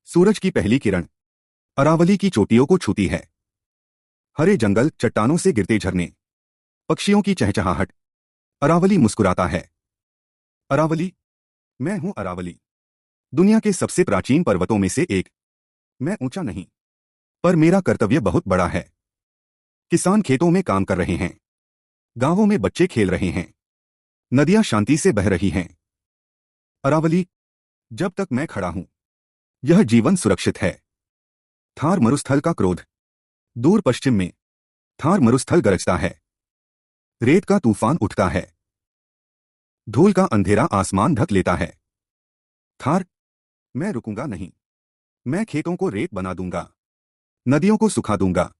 सूरज की पहली किरण अरावली की चोटियों को छूती है। हरे जंगल, चट्टानों से गिरते झरने, पक्षियों की चहचहाहट। अरावली मुस्कुराता है। अरावली, मैं हूं अरावली, दुनिया के सबसे प्राचीन पर्वतों में से एक। मैं ऊंचा नहीं, पर मेरा कर्तव्य बहुत बड़ा है। किसान खेतों में काम कर रहे हैं, गांवों में बच्चे खेल रहे हैं, नदियां शांति से बह रही हैं। अरावली, जब तक मैं खड़ा हूं, यह जीवन सुरक्षित है। थार मरुस्थल का क्रोध। दूर पश्चिम में थार मरुस्थल गरजता है। रेत का तूफान उठता है। धूल का अंधेरा आसमान ढक लेता है। थार, मैं रुकूंगा नहीं। मैं खेतों को रेत बना दूंगा, नदियों को सुखा दूंगा।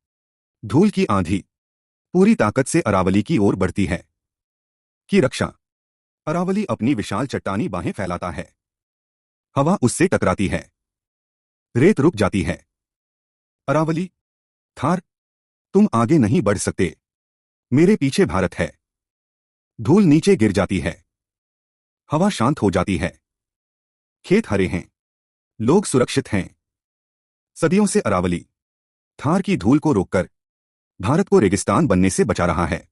धूल की आंधी पूरी ताकत से अरावली की ओर बढ़ती है। की रक्षा। अरावली अपनी विशाल चट्टानी बाहें फैलाता है। हवा उससे टकराती है। रेत रुक जाती है। अरावली, थार, तुम आगे नहीं बढ़ सकते। मेरे पीछे भारत है। धूल नीचे गिर जाती है। हवा शांत हो जाती है। खेत हरे हैं, लोग सुरक्षित हैं। सदियों से अरावली थार की धूल को रोककर भारत को रेगिस्तान बनने से बचा रहा है।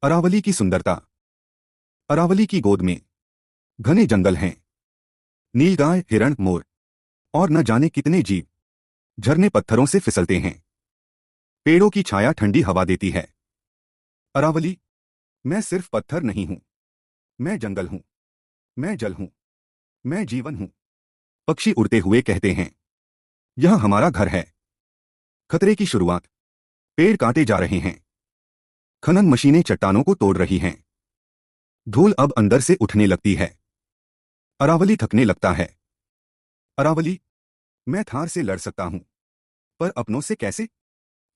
अरावली की सुंदरता। अरावली की गोद में घने जंगल हैं। नीलगाय, हिरण, मोर और न जाने कितने जीव। झरने पत्थरों से फिसलते हैं। पेड़ों की छाया ठंडी हवा देती है। अरावली, मैं सिर्फ पत्थर नहीं हूं, मैं जंगल हूं, मैं जल हूं, मैं जीवन हूं। पक्षी उड़ते हुए कहते हैं, यह हमारा घर है। खतरे की शुरुआत। पेड़ काटे जा रहे हैं। खनन मशीनें चट्टानों को तोड़ रही हैं। धूल अब अंदर से उठने लगती है। अरावली थकने लगता है। अरावली, मैं थार से लड़ सकता हूं, पर अपनों से कैसे?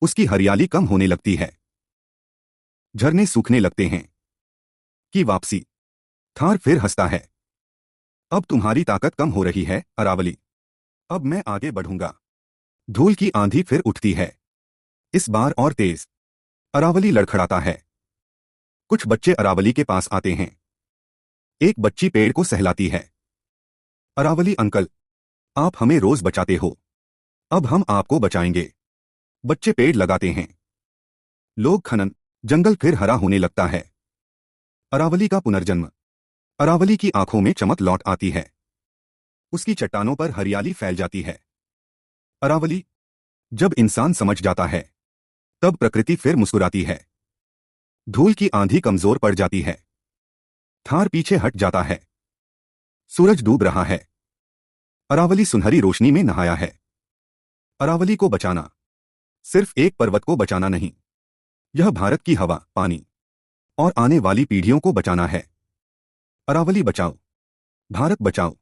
उसकी हरियाली कम होने लगती है। झरने सूखने लगते हैं। की वापसी। थार फिर हंसता है। अब तुम्हारी ताकत कम हो रही है अरावली। अब मैं आगे बढ़ूंगा। धूल की आंधी फिर उठती है, इस बार और तेज। अरावली लड़खड़ाता है। कुछ बच्चे अरावली के पास आते हैं। एक बच्ची पेड़ को सहलाती है। अरावली अंकल, आप हमें रोज बचाते हो, अब हम आपको बचाएंगे। बच्चे पेड़ लगाते हैं। लोग खनन। जंगल फिर हरा होने लगता है। अरावली का पुनर्जन्म। अरावली की आंखों में चमक लौट आती है। उसकी चट्टानों पर हरियाली फैल जाती है। अरावली, जब इंसान समझ जाता है, तब प्रकृति फिर मुस्कुराती है। धूल की आंधी कमजोर पड़ जाती है। थार पीछे हट जाता है। सूरज डूब रहा है। अरावली सुनहरी रोशनी में नहाया है। अरावली को बचाना सिर्फ एक पर्वत को बचाना नहीं, यह भारत की हवा, पानी और आने वाली पीढ़ियों को बचाना है। अरावली बचाओ, भारत बचाओ।